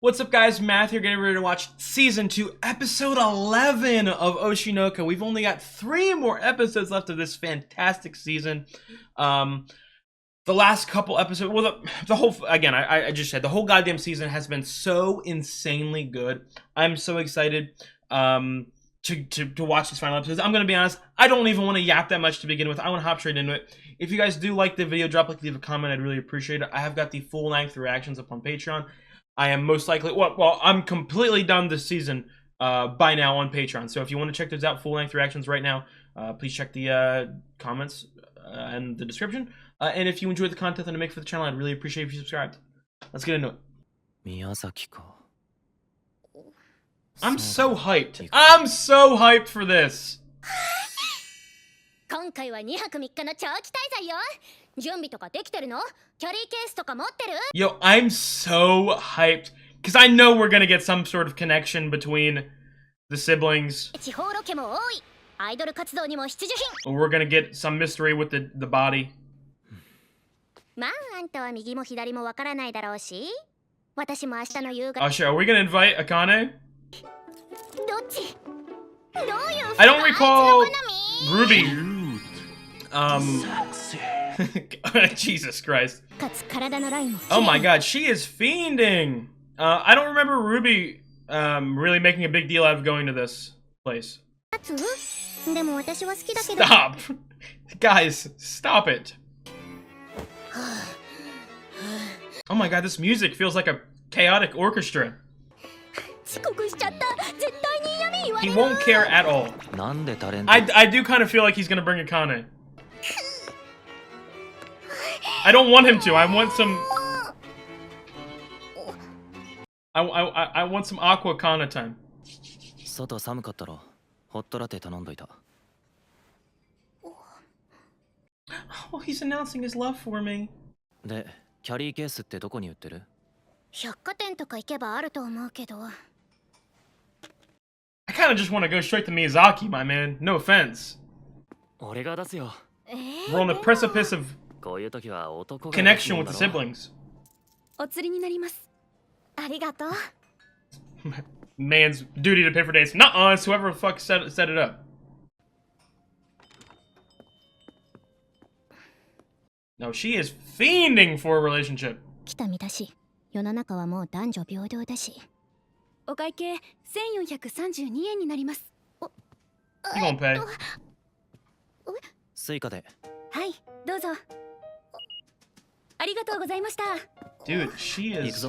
What's up, guys? Matt here, getting ready to watch Season 2, Episode 11 of Oshi. We've only got 3 more episodes left of this fantastic season. The last couple episodes, well, the whole, again, I just said, the whole goddamn season has been so insanely good. I'm so excited to watch these final episodes. I'm going to be honest, I don't even want to yap that much to begin with. I want to hop straight into it. If you guys do like the video, drop a like, leave a comment. I'd really appreciate it. I have got the full-length reactions up on Patreon. I am most likely, well, I'm completely done this season by now on Patreon. So if you want to check those out, full-length reactions right now, please check the comments and the description. And if you enjoyed the content that I make for the channel, I'd really appreciate if you subscribed. Let's get into it. I'm so hyped. I'm so hyped for this. Yo, I'm so hyped because I know we're gonna get some sort of connection between the siblings. Or we're gonna get some mystery with the body. Oshi, are we gonna invite Akane? I don't recall Ruby. Jesus Christ. Oh my god, she is fiending. I don't remember Ruby really making a big deal out of going to this place. Stop. Guys, stop it. Oh my god, this music feels like a chaotic orchestra. He won't care at all. I do kind of feel like he's gonna bring Akane. I don't want him to. I want some. I want some Aqua Kana time. Oh, he's announcing his love for me. I kind of just want to go straight to Miyazaki, my man. No offense. We're on the precipice of connection with the siblings. Man's duty to pay for dates. Nuh-uh, it's whoever the fuck set it up. No, she is fiending for a relationship. You gonna pay? Dude, she is.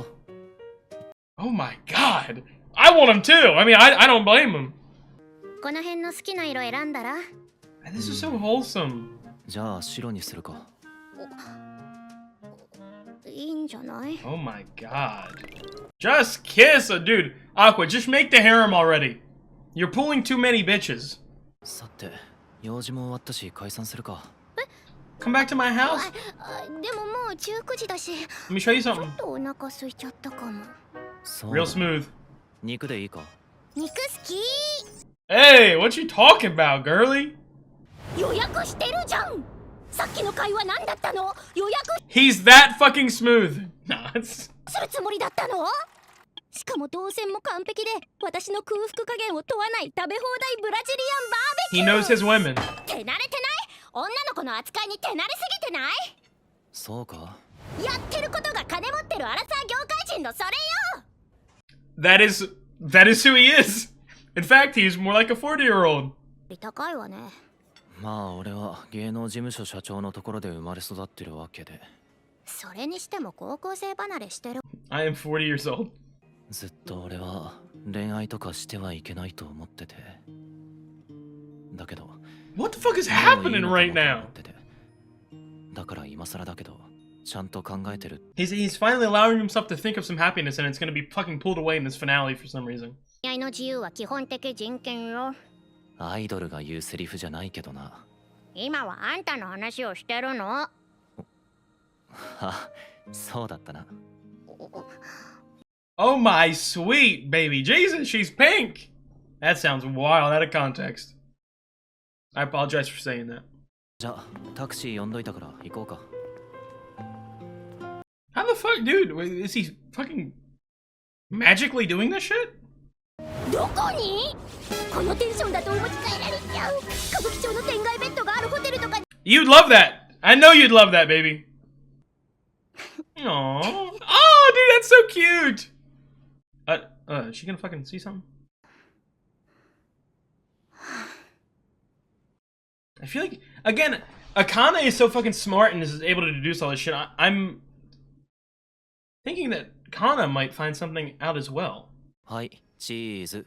Oh my god! I want him too! I mean, I don't blame him. This is so wholesome. Oh my god. Just kiss a dude. Aqua, just make the harem already. You're pulling too many bitches. Come back to my house. Let me show you something. Real smooth. Hey, what you talking about, girly? He's that fucking smooth. Nah, it's... He knows his women. That is who he is. In fact, he's more like a 40-year-old. I am 40 years old. What the fuck is happening right now? He's finally allowing himself to think of some happiness, and it's gonna be fucking pulled away in this finale for some reason. Oh my sweet baby Jesus, she's pink! That sounds wild out of context. I apologize for saying that. How the fuck, dude? Is he fucking Magically doing this shit? どこに？このテンションだとお持ち帰られちゃう。歌舞伎町の天外ベッドがあるホテルとか。 You'd love that. I know you'd love that, baby. Aww. Oh, dude, that's so cute. Is she gonna fucking see something? I feel like, again, Akane is so fucking smart and is able to deduce all this shit. I'm thinking that Kana might find something out as well. Hi, cheese.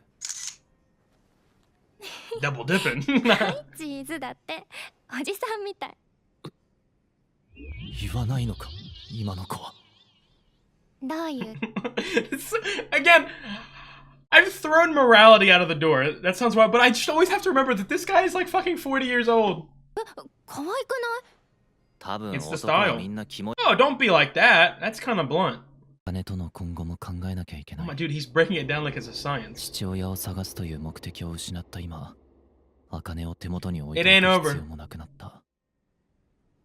Double dipping. チーズだって。おじさんみたい。言わないのか、今の子は。どういう？ Again, I've thrown morality out of the door. That sounds wild, but I just always have to remember that this guy is like fucking 40 years old. 可愛くない？多分 It's the 男は style. みんなキモい。 Oh, don't be like that. That's kind of blunt. 金との今後も考えなきゃいけ Oh な my い。 dude, he's breaking it down like it's a science. 父親を探すという目的を失った今、茜を手元に置い It て ain't おく over. 必要もなくなった。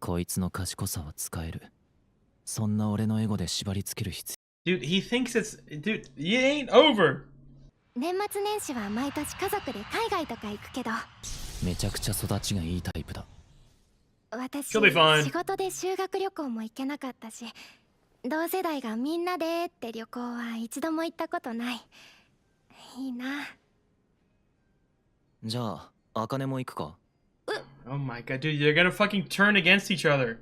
こいつの賢さは使える。そんな俺のエゴで縛り付ける必 Dude, he thinks it's... Dude, it ain't over. 年末年始は毎年家族で海外とか行くけど、要。めちゃくちゃ育ちがいいタイプだ。私 She'll be fine. 仕事で修学旅行も行けなかったし、同世代がみんなでって旅行は一度も行ったことない。いいな。じゃあ、茜も行くか。Oh my god, dude, they're gonna fucking turn against each other.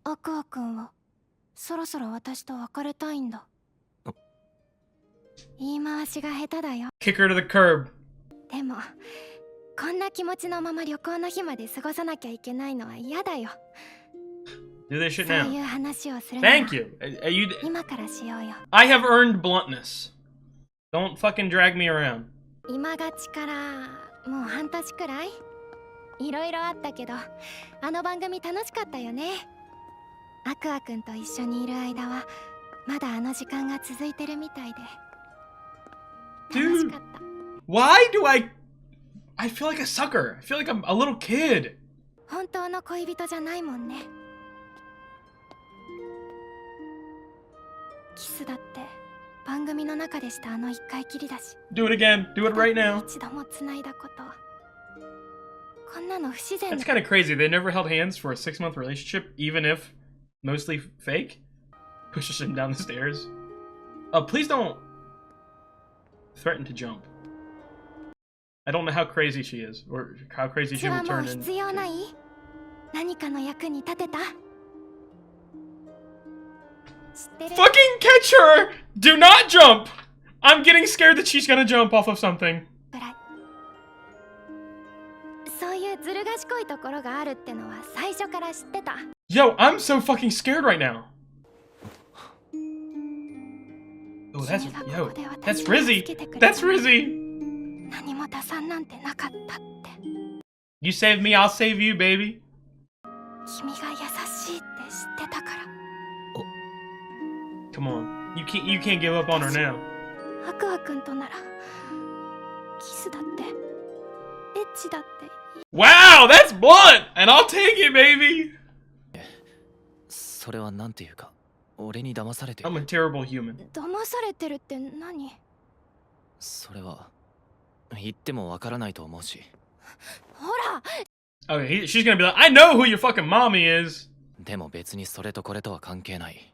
アクア君はそろそろ私と別れたいんだ。言い回しが下手だよ。 Kick her to the curb. でもこんな気持ちのまま旅行の日まで過ごさなきゃいけないのは嫌だよ。 Do this shit そうい now. う話をするなら Thank you. You. 今からしようよ。 I have earned bluntness. Don't fucking drag me around. 今がちからもう半年くらいいろいろあったけど、あの番組楽しかったよね。アクア君と一緒にいる間はまだあの時間が続いてるみたいで楽しかった。 Why do I feel like a sucker. I feel like I'm a little kid. 本当の恋人じゃないもんね。キスだって番組の中でしたあの一回きりだし。 Do it again. Do it right now. 一度も繋いだこと。こんなの不自然 That's kind of crazy. They never held hands for a 6-month relationship, even if mostly fake. Pushes him down the stairs. Please don't threaten to jump. I don't know how crazy she is, or how crazy she は will もう turn in. 必要ない？何かの役に立てた？知ってる？ Fucking catch her! Do not jump! I'm getting scared that she's gonna jump off of something. ぐらい。そういうずる賢いところがあるってのは最初から知ってた。 Yo, I'm so fucking scared right now. Oh, that's Rizzy. That's Rizzy. 何も打算なんてなかったって。 You save me, I'll save you, baby. 君が優しいって知ってたから。 Come on, you can't give up on her now. アクア君とならキスだってエッチだって。 Wow, that's blunt, and I'll take it, baby. それはなんていうか、俺に騙されて。 I'm a terrible human. 騙されてるって何？それは言ってもわからないと思うし。ほら。 Okay, she's gonna be like, I know who your fucking mommy is. でも別にそれとこれとは関係ない。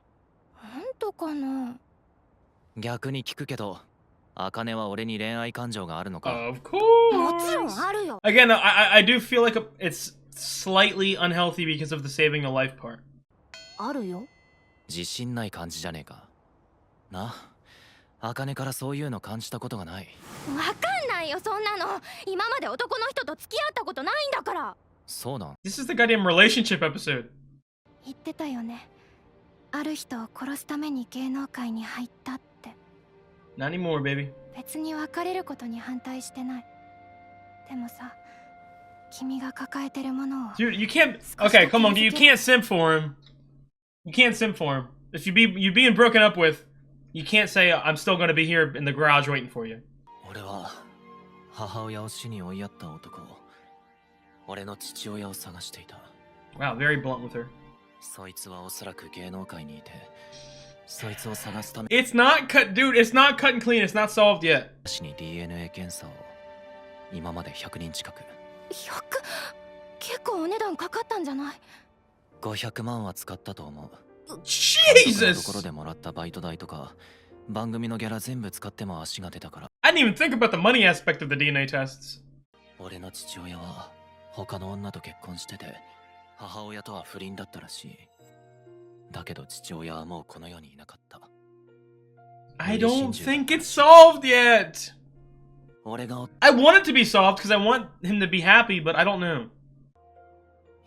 本当かな？逆に聞くけど、茜は俺に恋愛感情があるのか？ Of course. もちろんあるよ。 Again, I do feel like it's slightly unhealthy because of the saving a life part. あるよ。自信ない感じじゃねえか。なあ、茜からそういうの感じたことがない。わかんないよそんなの。今まで男の人と付き合ったことないんだから。そうなん。 This is the goddamn relationship episode. 言ってたよね。ある人を殺すために芸能界に入ったって。 Not anymore, baby. 別に別れることに反対してない。でもさ、君が抱えてるものを。 Dude, you can't. Okay, come on, you can't simp for him. You can't simp for him. If you being broken up with, you can't say I'm still gonna be here in the garage waiting for you. 俺は母親を死に追いやった男を、俺の父親を探していた。 Wow, very blunt with her. そいつはおそらく芸能界にいて、そいつを探すため It's not cut, dude. It's not cut and clean. It's not solved yet. に DNA 検査を今まで100人近く100？結構お値段かかったんじゃない？500万は使ったと思う。 Jesus! ところでもらったバイト代とか番組のギャラ全部使っても足が出たから。 I didn't even think about the money aspect of the DNA tests. 俺の父親は他の女と結婚してて母親とは不倫だったらしい。だけど父親はもうこの世にいなかった。 I don't think it's solved yet. 俺が I want it to be solved because I want him to be happy, but I don't know.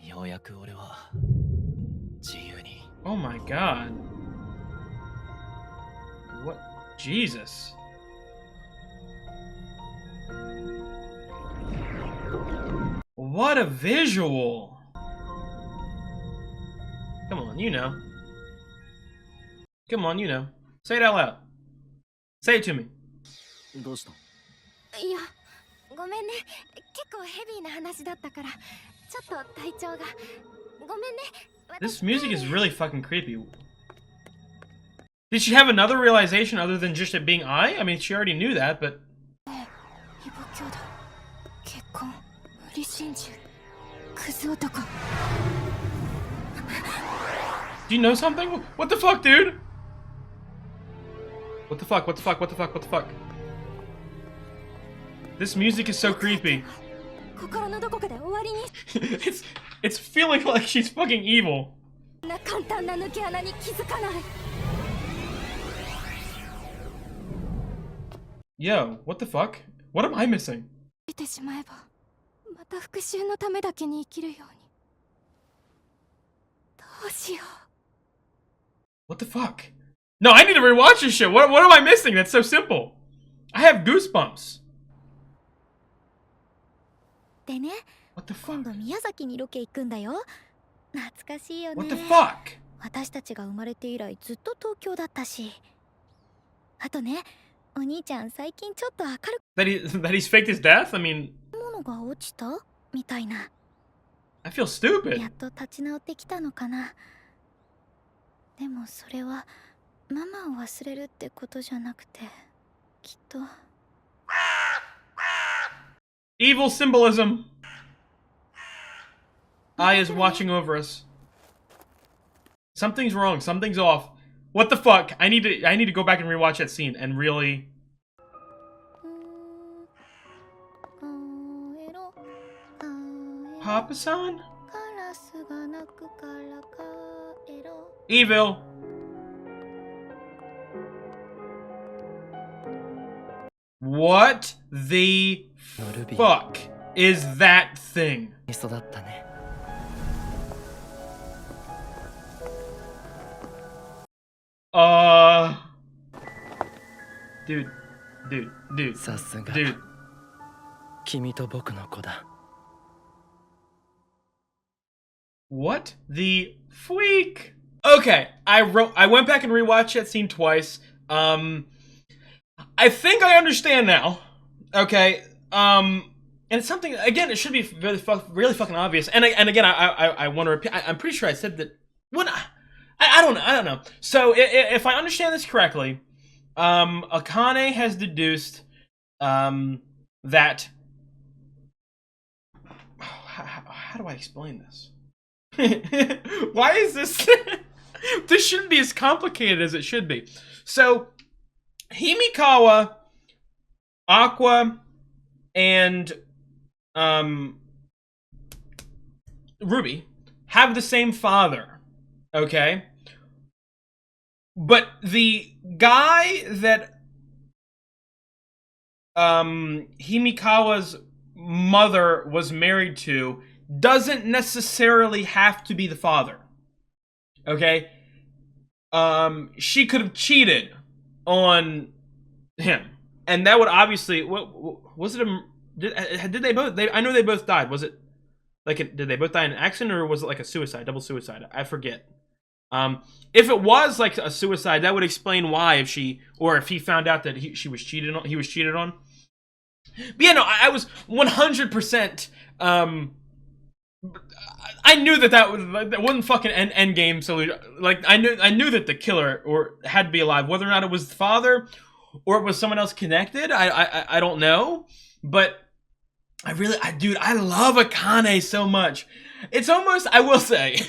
ようやく俺は自由に。 Oh my god. What? Jesus. What a visual. Come on, you know. Come on, you know. Say it out loud. Say it to me. どうした？いや、ごめんね。結構ヘビーな話だったから、ちょっと体調が。ごめんね。 This music is really fucking creepy. Did she have another realization other than just it being I? I mean, she already knew that, but... 異母兄弟、結婚、無理心中、クズ男。 Do you know something? What the fuck, dude? What the fuck, what the fuck, what the fuck, what the fuck? This music is so creepy. 心のどこかで終わりに。 It's feeling like she's fucking evil. な簡単な抜け穴に気づかない。 Yo, what the fuck? What am I missing? 出てしまえば、また復讐のためだけに生きるように。どうしよう。 What the fuck? No, I need to rewatch this shit. What am I missing? That's so simple. I have goosebumps. でね、 What the 今 fuck? 度宮崎にロケ行くんだよ。懐かしいよね。 What the fuck? 私たちが生まれて以来ずっと東京だったし。あとね、お兄ちゃん最近ちょっと明る That he's faked his death? I mean, いものが落ちたみたいな。 I feel stupid. やっと立ち直ってきたのかな。でもそれはママを忘れるってことじゃなくて、きっと Evil symbolism. I is watching over us. Something's wrong. Something's off. What the fuck? I need to go back and rewatch that scene and really. Papa-san? Evil. What the fuck is that thing? 育ったね。 Dude. さすが Dude. 君と僕の子だ。 What the freak? Okay, I went back and rewatched that scene twice. I think I understand now. Okay, and it's something, again, it should be really fucking obvious. And again, I want to repeat, I'm pretty sure I said that, I don't know. So, if I understand this correctly, Akane has deduced, that, how do I explain this? Why is this? This shouldn't be as complicated as it should be. So, Himikawa, Aqua, and Ruby have the same father. Okay? But the guy that Himikawa's mother was married to doesn't necessarily have to be the father. Okay? She could have cheated on him. And that would obviously, was it did they both, I know they both died. Was it, like, did they both die in an accident, or was it like a suicide, double suicide? I forget. If it was like a suicide, that would explain why, if he found out that he was cheated on. But yeah, no, I was 100%, I I knew that wasn't fucking end game solution. Like I knew that the killer had to be alive, whether or not it was the father or it was someone else connected. I don't know, but dude, I love Akane so much. It's almost, I will say,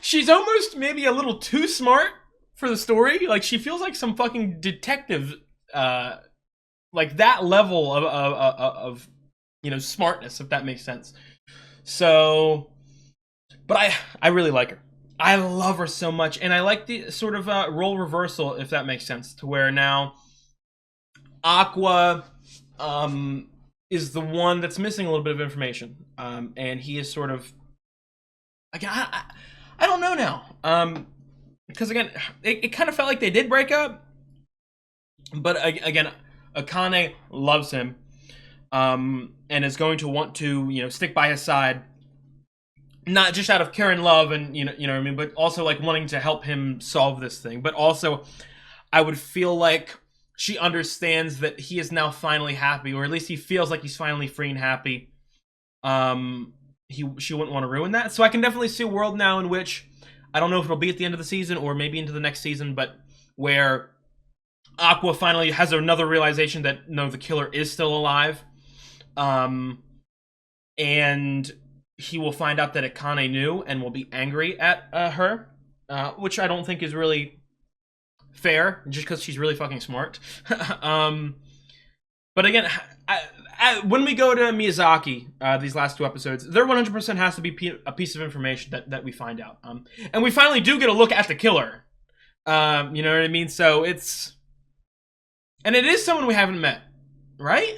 she's almost maybe a little too smart for the story. Like she feels like some fucking detective, like that level of smartness, if that makes sense. So, but I really like her. I love her so much, and I like the sort of role reversal, if that makes sense, to where now Aqua is the one that's missing a little bit of information, and he is sort of, again, I don't know now, because again, it kind of felt like they did break up, but again, Akane loves him, and is going to want to, stick by his side, not just out of care and love, and you know what I mean, but also like wanting to help him solve this thing. But also, I would feel like she understands that he is now finally happy, or at least he feels like he's finally free and happy. She wouldn't want to ruin that. So I can definitely see a world now in which, I don't know if it'll be at the end of the season or maybe into the next season, but where Aqua finally has another realization that no, the killer is still alive, and he will find out that Akane knew and will be angry at her, which I don't think is really fair, just because she's really fucking smart. But again, when we go to Miyazaki, these last 2 episodes, there 100% has to be a piece of information that we find out. And we finally do get a look at the killer. You know what I mean? So it's... And it is someone we haven't met, right?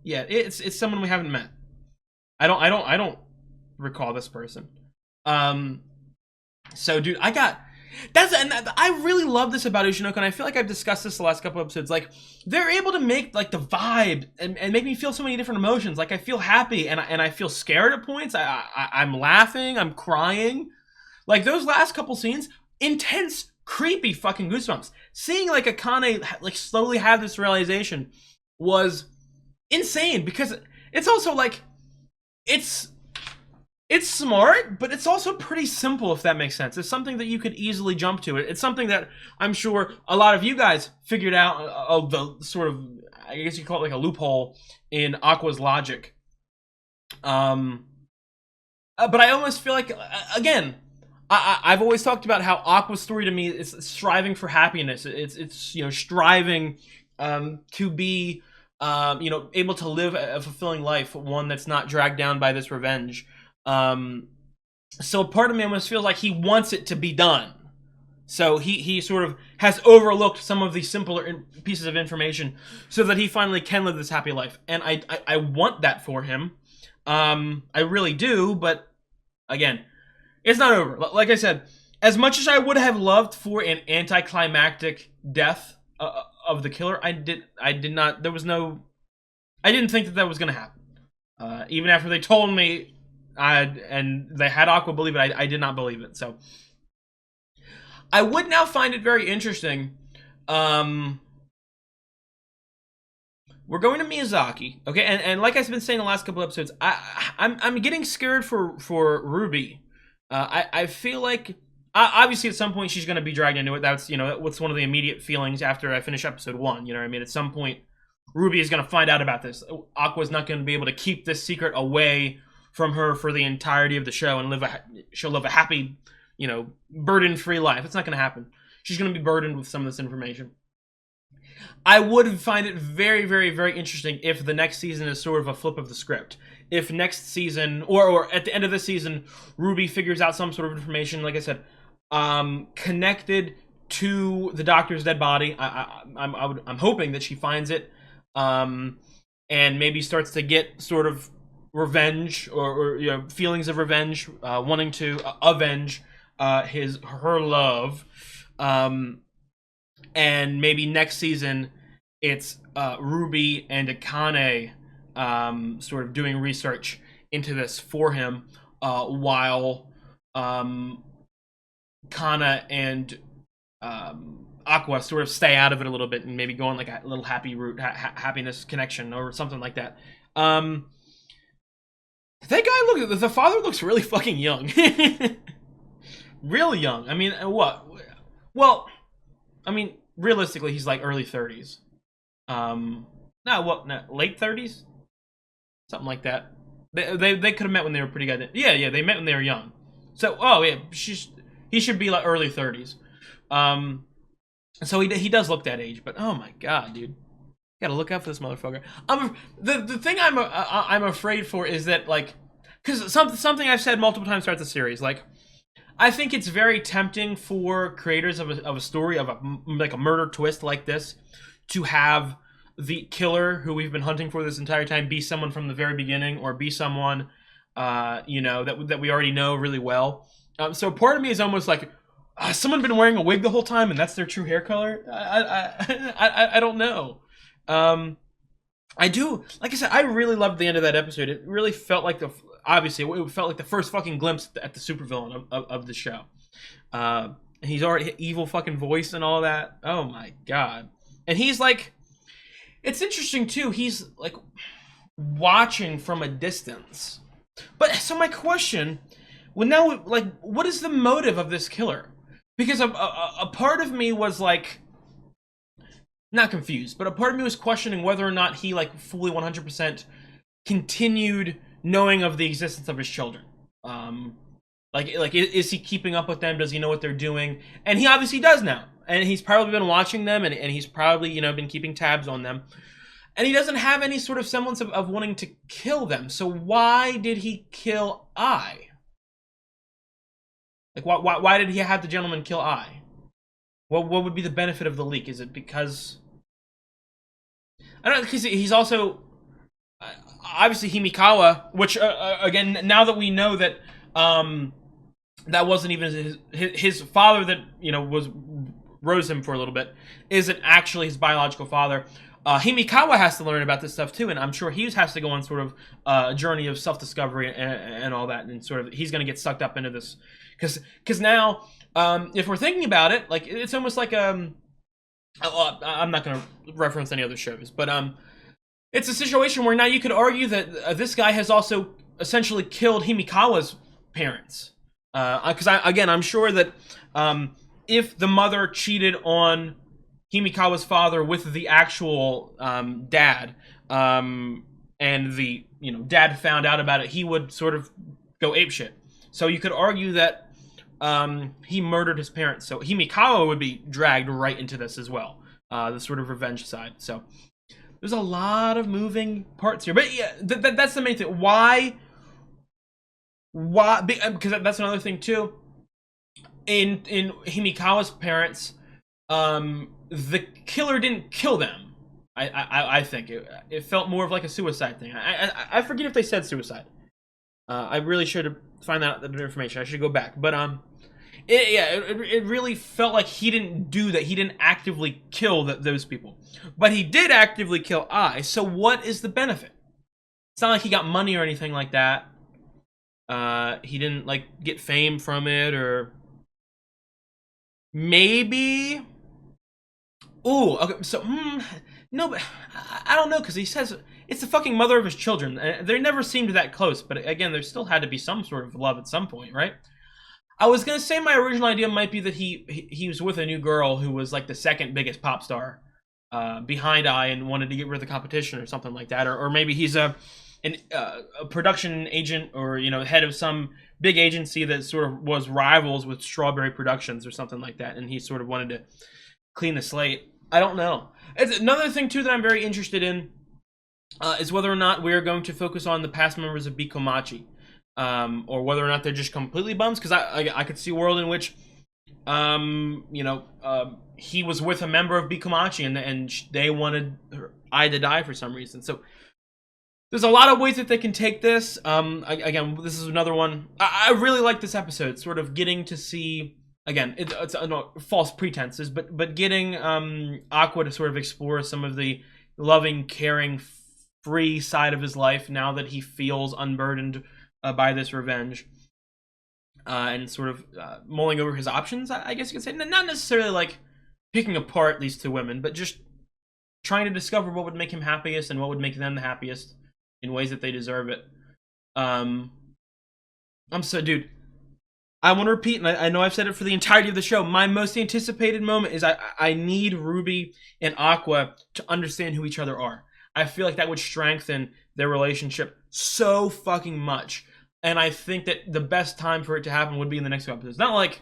Yeah, it's someone we haven't met. I don't recall this person. So dude, I really love this about Ushinoko, and I feel like I've discussed this the last couple episodes. Like, they're able to make like the vibe and make me feel so many different emotions. Like I feel happy and I feel scared at points. I'm laughing, I'm crying. Like those last couple scenes, intense, creepy fucking goosebumps. Seeing like Akane like slowly have this realization was insane, because it's also like it's smart, but it's also pretty simple, if that makes sense. It's something that you could easily jump to. It's something that I'm sure a lot of you guys figured out of the sort of, I guess you call it like a loophole in Aqua's logic. But I almost feel like, again, I've always talked about how Aqua's story to me is striving for happiness. It's striving to be able to live a fulfilling life, one that's not dragged down by this revenge. So part of me almost feels like he wants it to be done. So he sort of has overlooked some of these simpler pieces of information so that he finally can live this happy life. And I want that for him. I really do, but again, it's not over. Like I said, as much as I would have loved for an anticlimactic death of the killer, I did not. I didn't think that was going to happen. Even after they told me, and they had Aqua believe it, I did not believe it. So I would now find it very interesting. We're going to Miyazaki, okay? And like I've been saying the last couple episodes, I'm getting scared for Ruby. I feel like obviously at some point she's going to be dragged into it. That's what's one of the immediate feelings after I finish episode 1. You know what I mean? At some point, Ruby is going to find out about this. Aqua's not going to be able to keep this secret away from her for the entirety of the show, and she'll live a happy, burden-free life. It's not going to happen. She's going to be burdened with some of this information. I would find it very, very, very interesting if the next season is sort of a flip of the script. If next season, or at the end of the season, Ruby figures out some sort of information, like I said, connected to the doctor's dead body. I'm hoping that she finds it, and maybe starts to get sort of revenge or feelings of revenge, wanting to avenge her love, and maybe next season it's Ruby and Akane sort of doing research into this for him, while Kana and Aqua sort of stay out of it a little bit and maybe go on like a little happy route, happiness connection or something like that. That guy the father looks really fucking young. Really young. I mean, what? Well, I mean, realistically, he's like early 30s. No, late 30s? Something like that. They could have met when they were pretty good. Yeah, they met when they were young. So, oh yeah, he should be like early 30s. So he does look that age, but oh my god, dude. Gotta look out for this motherfucker. The thing I'm afraid for is that, like, because something I've said multiple times throughout the series, like, I think it's very tempting for creators of a story of like a murder twist like this to have the killer who we've been hunting for this entire time be someone from the very beginning, or be someone you know, that we already know really well. So part of me is almost like, someone been wearing a wig the whole time and that's their true hair color. I don't know. I do, like I said, I really loved the end of that episode. It really felt like obviously it felt like the first fucking glimpse at the supervillain of the show. He's already evil fucking voice and all that. Oh my god. And he's like, it's interesting too, he's like watching from a distance. But so my question, well, now, like, what is the motive of this killer? Because a part of me was like, not confused, but a part of me was questioning whether or not he, like, fully 100% continued knowing of the existence of his children. Like, is he keeping up with them? Does he know what they're doing? And he obviously does now. And he's probably been watching them, and he's probably, you know, been keeping tabs on them. And he doesn't have any sort of semblance of wanting to kill them. So why did he kill I? Like, why did he have the gentleman kill I? What would be the benefit of the leak? Is it because... I don't know, because he's also... obviously Himikawa, which, again, now that we know that that wasn't even his father that, you know, rose him for a little bit, isn't actually his biological father. Himikawa has to learn about this stuff too, and I'm sure he has to go on sort of a journey of self-discovery and all that, and sort of he's going to get sucked up into this, because now, if we're thinking about it, like, it's almost like I'm not going to reference any other shows, but it's a situation where now you could argue that this guy has also essentially killed Himikawa's parents, because I'm sure that if the mother cheated on Himikawa's father with the actual dad, and the, you know, dad found out about it, he would sort of go apeshit. So you could argue that he murdered his parents. So Himikawa would be dragged right into this as well, the sort of revenge side. So there's a lot of moving parts here, but yeah, that's the main thing. Why? Because that's another thing too. In Himikawa's parents, the killer didn't kill them. I think it felt more of like a suicide thing. I forget if they said suicide. I really should find out that information. I should go back, but it really felt like he didn't do that. He didn't actively kill those people, but he did actively kill I. So what is the benefit? It's not like he got money or anything like that. He didn't, like, get fame from it, or maybe. Ooh, okay. So no, but I don't know, because he says it's the fucking mother of his children. They never seemed that close, but again, there still had to be some sort of love at some point, right? I was gonna say my original idea might be that he was with a new girl who was like the second biggest pop star behind I, and wanted to get rid of the competition or something like that, or maybe he's a production agent, or, you know, head of some big agency that sort of was rivals with Strawberry Productions or something like that, and he sort of wanted to clean the slate. I don't know. It's another thing too that I'm very interested in is whether or not we're going to focus on the past members of Bikomachi, or whether or not they're just completely bums. Because I could see a world in which, you know, he was with a member of Bikomachi and they wanted I to die for some reason. So there's a lot of ways that they can take this. Again, this is another one. I really like this episode, sort of getting to see. Again, it's false pretenses, but getting Aqua to sort of explore some of the loving, caring, free side of his life now that he feels unburdened by this revenge, and sort of mulling over his options, I guess you could say. Not necessarily like picking apart these two women, but just trying to discover what would make him happiest and what would make them the happiest in ways that they deserve it. I'm so, dude. I want to repeat, and I know I've said it for the entirety of the show. My most anticipated moment is I need Ruby and Aqua to understand who each other are. I feel like that would strengthen their relationship so fucking much. And I think that the best time for it to happen would be in the next 2 episodes. Not like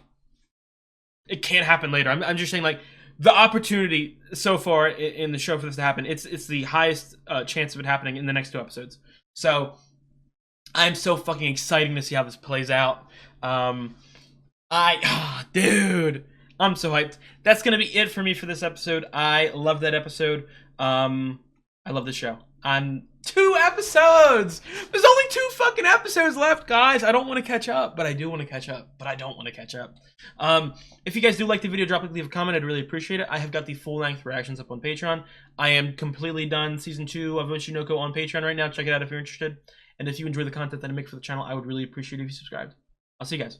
it can't happen later. I'm just saying, like, the opportunity so far in the show for this to happen, it's the highest chance of it happening in the next 2 episodes. So I'm so fucking excited to see how this plays out. Dude, I'm so hyped. That's gonna be it for me for this episode. I love that episode. I love the show. On 2 episodes. There's only 2 fucking episodes left, guys. I don't want to catch up, but I do want to catch up. But I don't want to catch up. If you guys do like the video, leave a comment. I'd really appreciate it. I have got the full-length reactions up on Patreon. I am completely done season 2 of Oshi on Patreon right now. Check it out if you're interested. And if you enjoy the content that I make for the channel, I would really appreciate it if you subscribed. I'll see you guys.